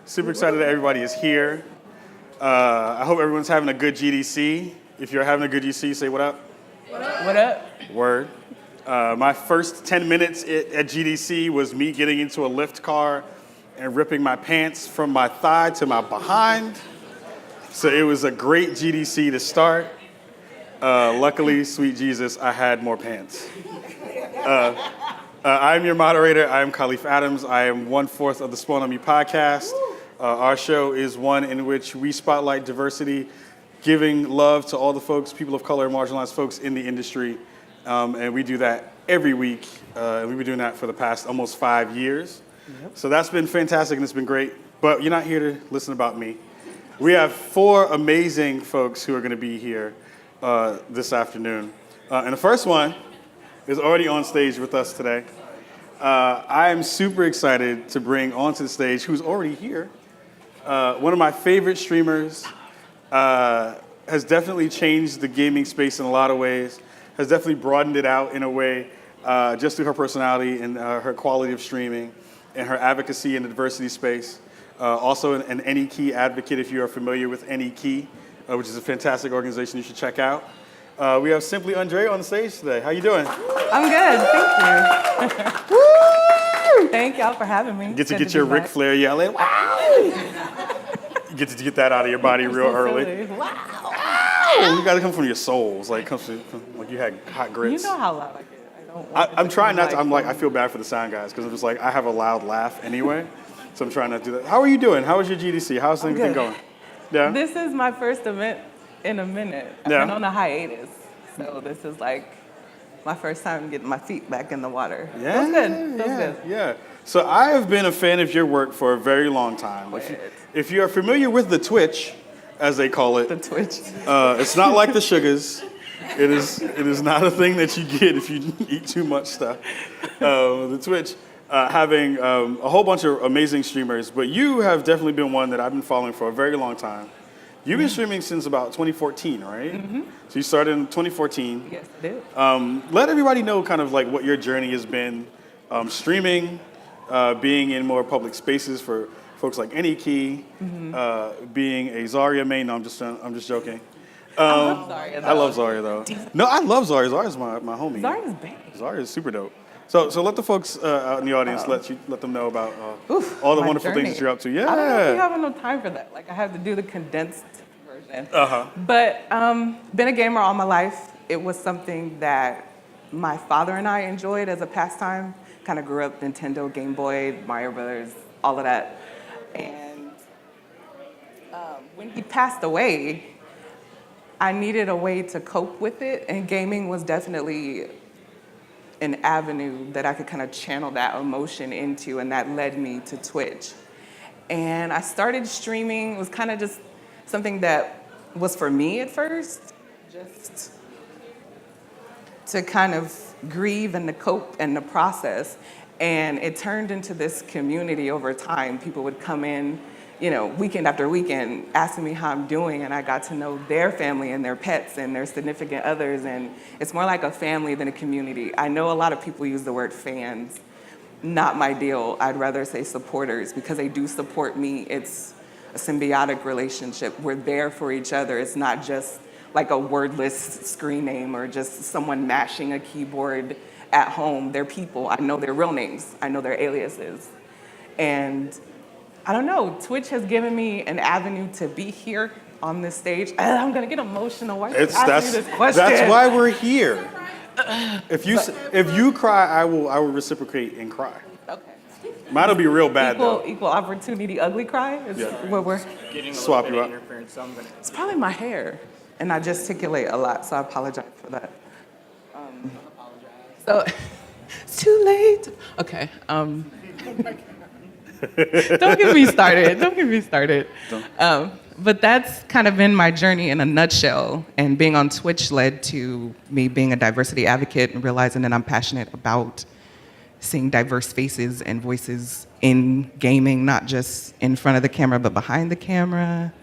Super excited that everybody is here. I hope everyone's having a good GDC. If you're having a good GDC, say what up. What up? What up? Word. My first 10 minutes at GDC was me getting into a Lyft car and ripping my pants from my thigh to my behind. So it was a great GDC to start. Luckily, sweet Jesus, I had more pants. I'm your moderator. I am Kahlief Adams. I am 1/4 of the Spawn on Me podcast. Our show is one in which we spotlight diversity, giving love to all the folks, people of color, marginalized folks in the industry. And we do that every week. And we've been doing that for the past almost 5 years. Yep. So that's been fantastic and it's been great. But you're not here to listen about me. We have 4 amazing folks who are going to be here this afternoon. And the first one is already on stage with us today. I am super excited to bring onto the stage, who's already here, one of my favorite streamers, has definitely changed the gaming space in a lot of ways, has definitely broadened it out in a way, just through her personality and her quality of streaming and her advocacy in the diversity space. Also an AnyKey advocate, if you are familiar with AnyKey, which is a fantastic organization you should check out. We have Simply Undrea on the stage today. How you doing? I'm good, thank you. Thank y'all for having me. You get to get your Ric Flair yelling, wow! You get to get that out of your body real early. Silly. Wow! You gotta come from your souls, like you had hot grits. You know how loud I get. I'm trying not to. I feel bad for the sound guys because I'm just like I have a loud laugh anyway, so I'm trying not to do that. How are you doing? How was your GDC? How's everything going? Yeah. This is my first event in a minute. I've been on a hiatus, so this is like my first time getting my feet back in the water. Yeah, it was good. It was good. Yeah. So I have been a fan of your work for a very long time. If you are familiar with the Twitch, as they call it, the Twitch. It's not like the sugars. It is not a thing that you get if you eat too much stuff. The Twitch, having a whole bunch of amazing streamers, but you have definitely been one that I've been following for a very long time. You've been streaming since about 2014, right? Mm-hmm. So you started in 2014. Yes, I did. Let everybody know kind of like what your journey has been streaming, being in more public spaces for folks like AnyKey, being a Zarya main. No, I'm just joking. I love Zarya though. No, I love Zarya. Zarya's my homie. Zarya's big. Zarya's super dope. So let the folks out in the audience let them know about all the wonderful things that you're up to. Yeah. I don't know if we have enough time for that. Like I have to do the condensed version. But been a gamer all my life. It was something that my father and I enjoyed as a pastime. Kind of grew up Nintendo, Game Boy, Mario Brothers, all of that. And when he passed away, I needed a way to cope with it, and gaming was definitely an avenue that I could kind of channel that emotion into, and that led me to Twitch. And I started streaming. It was kind of just something that was for me at first, just to kind of grieve and to cope and to process. And it turned into this community over time. People would come in, weekend after weekend, asking me how I'm doing, and I got to know their family and their pets and their significant others, and it's more like a family than a community. I know a lot of people use the word fans. Not my deal. I'd rather say supporters, because they do support me. It's a symbiotic relationship. We're there for each other. It's not just like a wordless screen name or just someone mashing a keyboard at home. They're people. I know their real names. I know their aliases. And I don't know, Twitch has given me an avenue to be here on this stage. I'm gonna get emotional. Why are you asking me this question? That's why we're here. If you cry, I will reciprocate and cry. Okay. Mine'll be real bad though. Equal opportunity, ugly cry is what we're swap you up. It's probably my hair, and I gesticulate a lot, so I apologize for that. So it's too late. Okay. Don't get me started. But that's kind of been my journey in a nutshell. And being on Twitch led to me being a diversity advocate and realizing that I'm passionate about seeing diverse faces and voices in gaming, not just in front of the camera, but behind the camera.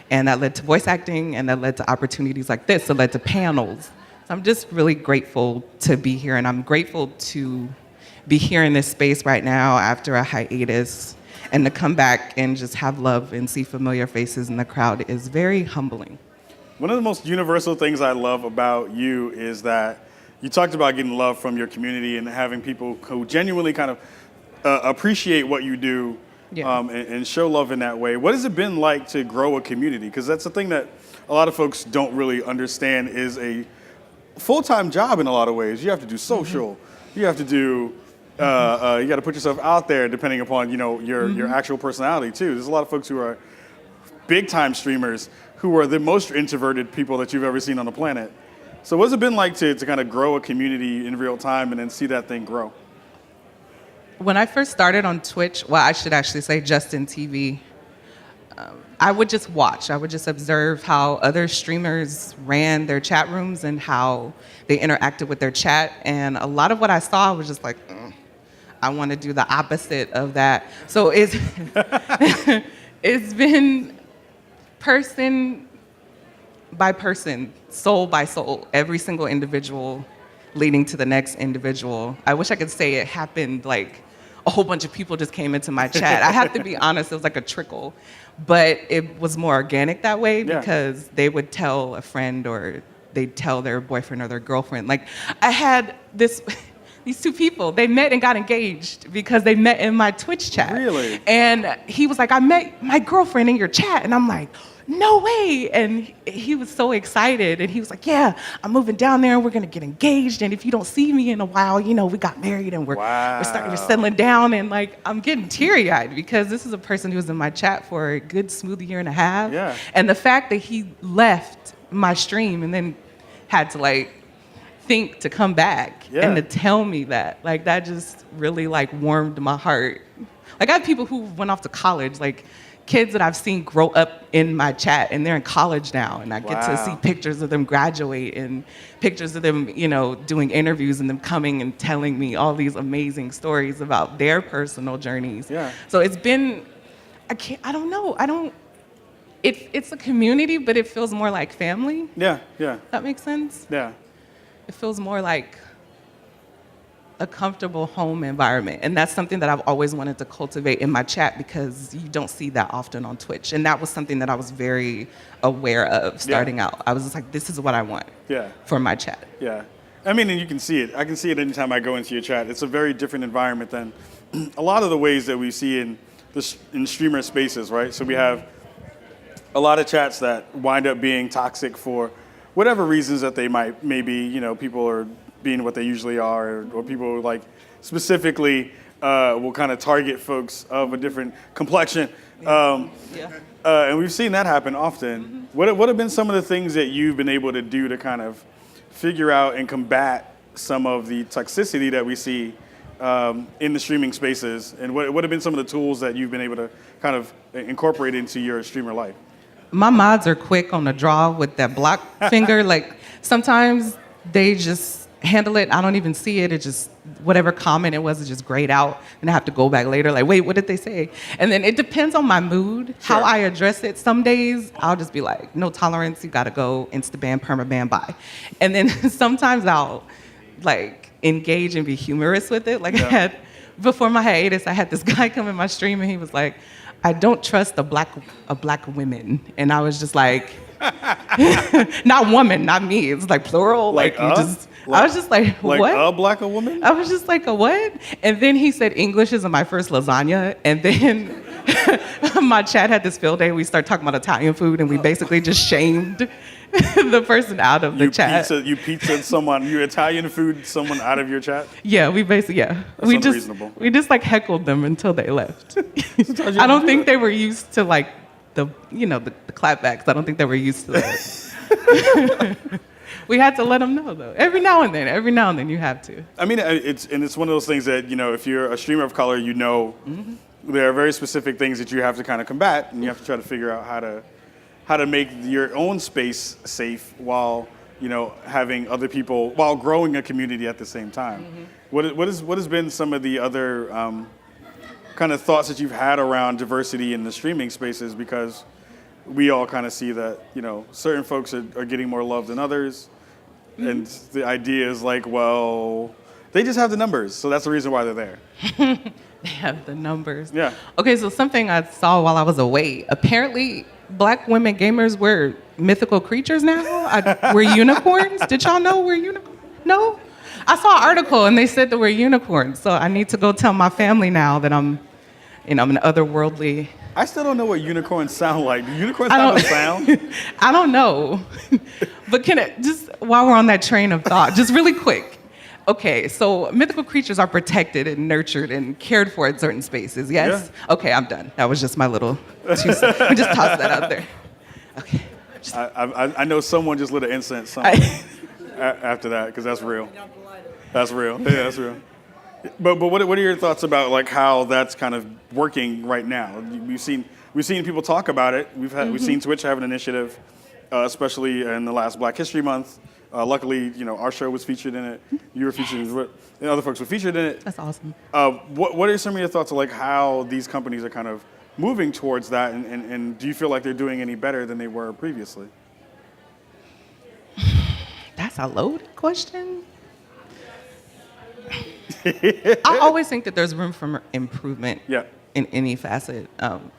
And that led to voice acting, and that led to opportunities like this. It led to panels. So I'm just really grateful to be here, and I'm grateful to be here in this space right now after a hiatus. And to come back and just have love and see familiar faces in the crowd is very humbling. One of the most universal things I love about you is that you talked about getting love from your community and having people who genuinely kind of appreciate what you do and show love in that way. What has it been like to grow a community? Because that's the thing that a lot of folks don't really understand is a full-time job in a lot of ways. You have to do social. You have to do, you got to put yourself out there depending upon, your actual personality too. There's a lot of folks who are big-time streamers who are the most introverted people that you've ever seen on the planet. So what's it been like to kind of grow a community in real time and then see that thing grow? When I first started on Twitch, well, I should actually say Justin TV, I would just watch. I would just observe how other streamers ran their chat rooms and how they interacted with their chat. And a lot of what I saw was just like, I want to do the opposite of that. So it's been person by person, soul by soul, every single individual leading to the next individual. I wish I could say it happened like a whole bunch of people just came into my chat. I have to be honest, it was like a trickle. But it was more organic that way because they would tell a friend or they'd tell their boyfriend or their girlfriend. Like I had these two people, they met and got engaged because they met in my Twitch chat. Really? And he was like, I met my girlfriend in your chat. And I'm like, no way. And he was so excited. And he was like, yeah, I'm moving down there. We're going to get engaged. And if you don't see me in a while, we got married and we're settling down. And like, I'm getting teary eyed because this is a person who was in my chat for a good smooth year and a half. Yeah. And the fact that he left my stream and then had to like think to come back and to tell me that, like, that just really like warmed my heart. Like I have people who went off to college, like kids that I've seen grow up in my chat and they're in college now and I get to see pictures of them graduate and pictures of them, doing interviews and them coming and telling me all these amazing stories about their personal journeys. Yeah. So it's been, it's a community, but it feels more like family. Yeah. That makes sense? Yeah. It feels more like a comfortable home environment. And that's something that I've always wanted to cultivate in my chat because you don't see that often on Twitch. And that was something that I was very aware of starting out. I was just like, this is what I want for my chat. Yeah. I mean, and you can see it. I can see it anytime I go into your chat. It's a very different environment than a lot of the ways that we see in streamer spaces, right? So we have a lot of chats that wind up being toxic for whatever reasons that they maybe, people are being what they usually are, or people like specifically will kind of target folks of a different complexion. And we've seen that happen often. What have been some of the things that you've been able to do to kind of figure out and combat some of the toxicity that we see in the streaming spaces? And what have been some of the tools that you've been able to kind of incorporate into your streamer life? My mods are quick on the draw with that block finger. Like sometimes they just handle it. I don't even see it. It just, whatever comment it was, it just grayed out. And I have to go back later, like, wait, what did they say? And then it depends on my mood, how I address it. Some days I'll just be like, no tolerance, you gotta go, Instaban, permaban, bye. And then sometimes I'll like engage and be humorous with it. Like I had, before my hiatus, I had this guy come in my stream and he was like, I don't trust a black women. And I was just like, not woman, not me. It's like plural. I was just like, what? Like a black woman? I was just like, a what? And then he said English isn't my first lasagna. And then my chat had this field day. We started talking about Italian food and we basically just shamed the person out of the chat. You Italian food someone out of your chat? Yeah, we basically, That's we just like heckled them until they left. I don't think they were used to like the clapbacks. I don't think they were used to that. We had to let them know though. Every now and then you have to. I mean, it's one of those things that, if you're a streamer of color, there are very specific things that you have to kind of combat and you have to try to figure out how to make your own space safe while having other people, while growing a community at the same time. What has been some of the other kind of thoughts that you've had around diversity in the streaming spaces? Because we all kind of see that certain folks are getting more love than others, and the idea is like, well, they just have the numbers, so that's the reason why they're there. They have the numbers. Yeah. Okay, so something I saw while I was away. Apparently, Black women gamers were mythical creatures now. We're unicorns. Did y'all know we're unicorns? No? I saw an article and they said that we're unicorns. So I need to go tell my family now that I'm an otherworldly. I still don't know what unicorns sound like. Do unicorns have a sound? I don't know. But just while we're on that train of thought, just really quick. Okay, so mythical creatures are protected and nurtured and cared for in certain spaces, yes? Yeah. Okay, I'm done. That was just my little 2 cents. We just toss that out there. Okay. I know someone just lit an incense after that, because that's real. That's real. Yeah, that's real. But what are your thoughts about like how that's kind of working right now? We've seen people talk about it. We've seen Twitch have an initiative, especially in the last Black History Month. Luckily, our show was featured in it. You were featured in it, and other folks were featured in it. That's awesome. What are some of your thoughts on like how these companies are kind of moving towards that, and do you feel like they're doing any better than they were previously? That's a loaded question. I always think that there's room for improvement in any facet.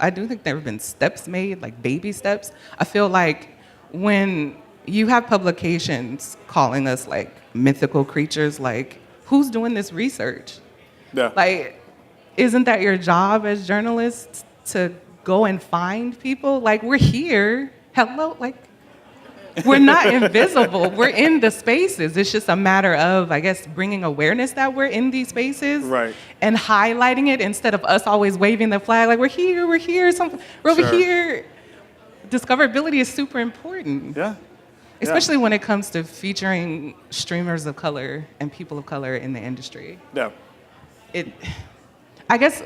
I do think there have been steps made, like baby steps. I feel like when you have publications calling us like mythical creatures, like who's doing this research? Yeah. Like, isn't that your job as journalists to go and find people? Like, we're here. Hello, like, we're not invisible. We're in the spaces. It's just a matter of, I guess, bringing awareness that we're in these spaces, right, and highlighting it instead of us always waving the flag like we're here, we're over here. Discoverability is super important. Yeah. Especially when it comes to featuring streamers of color and people of color in the industry. Yeah. I guess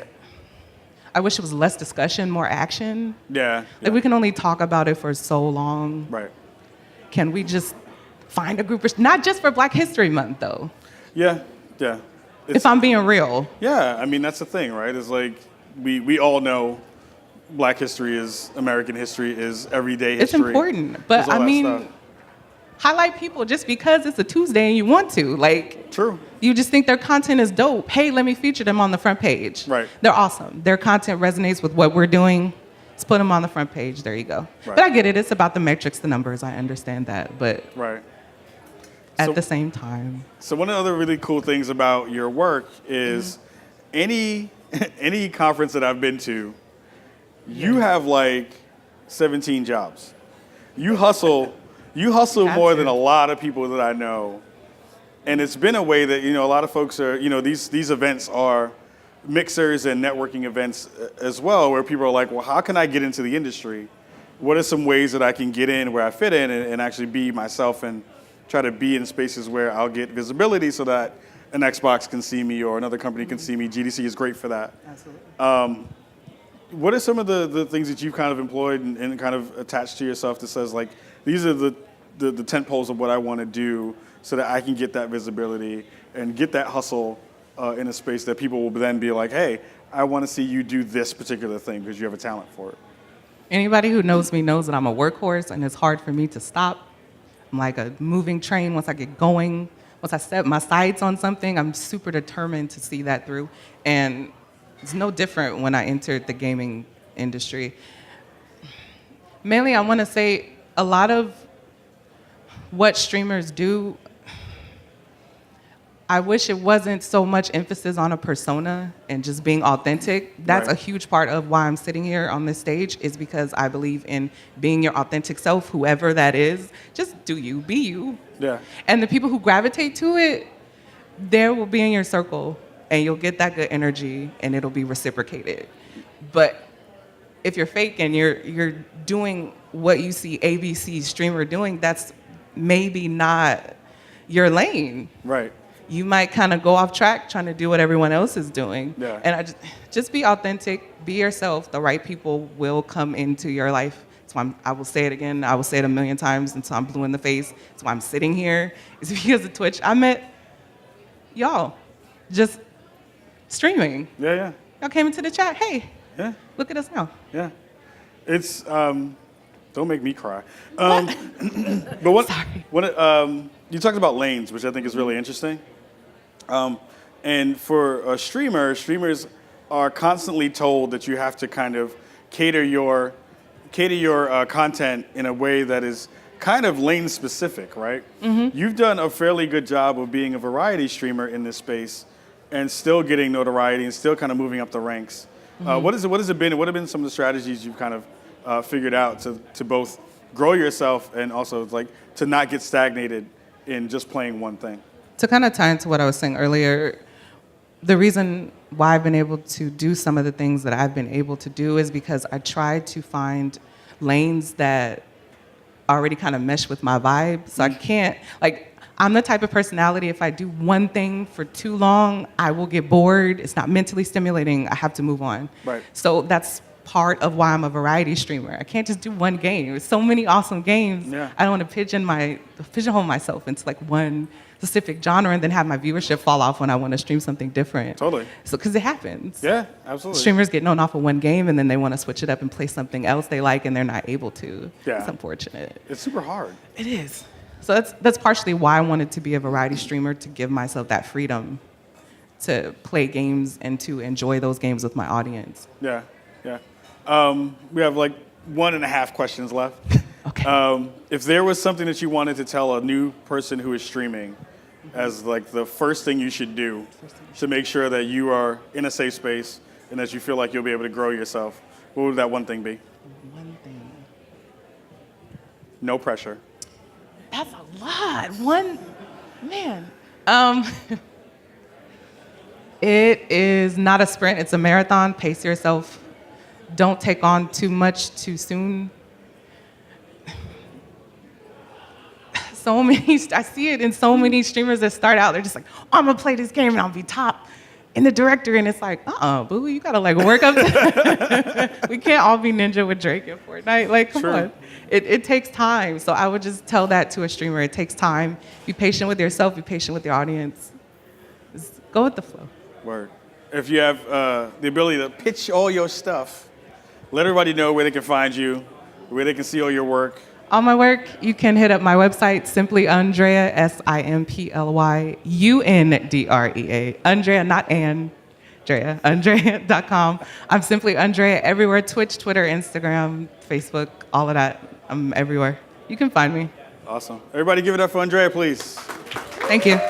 I wish it was less discussion, more action. Yeah. Like we can only talk about it for so long. Right. Can we just find a group, not just for Black History Month though? Yeah, yeah. If I'm being real. Yeah, I mean, that's the thing, right? It's like, we all know Black history is, American history is everyday history. It's important, but I mean, highlight people just because it's a Tuesday and you want to. Like, true. You just think their content is dope. Hey, let me feature them on the front page. Right. They're awesome. Their content resonates with what we're doing. Let's put them on the front page. There you go. Right. But I get it. It's about the metrics, the numbers. I understand that. But at the same time. So one of the other really cool things about your work is any conference that I've been to, you have like 17 jobs. You hustle more than a lot of people that I know. And it's been a way that, a lot of folks are, these events are mixers and networking events as well, where people are like, well, how can I get into the industry? What are some ways that I can get in where I fit in and actually be myself and try to be in spaces where I'll get visibility so that an Xbox can see me or another company can see me. GDC is great for that. Absolutely. What are some of the things that you've kind of employed and kind of attached to yourself that says, like, these are the tent poles of what I want to do so that I can get that visibility and get that hustle in a space that people will then be like, hey, I want to see you do this particular thing because you have a talent for it? Anybody who knows me knows that I'm a workhorse and it's hard for me to stop. I'm like a moving train. Once I get going, once I set my sights on something, I'm super determined to see that through. And it's no different when I entered the gaming industry. Mainly, I want to say a lot of what streamers do, I wish it wasn't so much emphasis on a persona and just being authentic. That's a huge part of why I'm sitting here on this stage, is because I believe in being your authentic self, whoever that is. Just do you, be you. Yeah. And the people who gravitate to it, they will be in your circle and you'll get that good energy and it'll be reciprocated. But if you're fake and you're doing what you see ABC streamer doing, that's maybe not your lane. Right. You might kind of go off track trying to do what everyone else is doing. Yeah. And I just be authentic, be yourself. The right people will come into your life. That's why I will say it again. I will say it a million times until I'm blue in the face. That's why I'm sitting here. It's because of Twitch. I met y'all just streaming. Yeah, yeah. Y'all came into the chat. Hey, yeah. Look at us now. Yeah. It's, don't make me cry. But you talked about lanes, which I think is really interesting. And for a streamers are constantly told that you have to kind of cater your content in a way that is kind of lane specific, right? Mm-hmm. You've done a fairly good job of being a variety streamer in this space and still getting notoriety and still kind of moving up the ranks. Mm-hmm. What have been some of the strategies you've kind of figured out to both grow yourself and also like to not get stagnated in just playing one thing? To kind of tie into what I was saying earlier, the reason why I've been able to do some of the things that I've been able to do is because I tried to find lanes that already kind of mesh with my vibe. So I can't, like, I'm the type of personality, if I do one thing for too long, I will get bored. It's not mentally stimulating. I have to move on. Right. So that's part of why I'm a variety streamer. I can't just do one game. There's so many awesome games. Yeah. I don't want to pigeonhole myself into like one specific genre and then have my viewership fall off when I want to stream something different. Totally. So, because it happens. Yeah, absolutely. Streamers get known off of one game and then they want to switch it up and play something else they like and they're not able to. Yeah. It's unfortunate. It's super hard. It is. So that's partially why I wanted to be a variety streamer, to give myself that freedom to play games and to enjoy those games with my audience. Yeah, yeah. We have like 1.5 questions left. Okay. If there was something that you wanted to tell a new person who is streaming as like the first thing you should do to make sure that you are in a safe space and that you feel like you'll be able to grow yourself, what would that one thing be? One thing. No pressure. That's a lot. Man. It is not a sprint, it's a marathon. Pace yourself. Don't take on too much too soon. I see it in so many streamers that start out, they're just like, oh, I'm gonna play this game and I'll be top in the director, and it's like, boo, you gotta like work up to We can't all be Ninja with Drake and Fortnite, like, come on. It takes time, so I would just tell that to a streamer. It takes time. Be patient with yourself, be patient with your audience. Just go with the flow. Word. If you have the ability to pitch all your stuff, let everybody know where they can find you, where they can see all your work. All my work, you can hit up my website, simply Undrea, SimplyUndrea, Undrea, not Andrea, Undrea.com. I'm simply Undrea everywhere, Twitch, Twitter, Instagram, Facebook, all of that. I'm everywhere. You can find me. Awesome. Everybody give it up for Undrea, please. Thank you.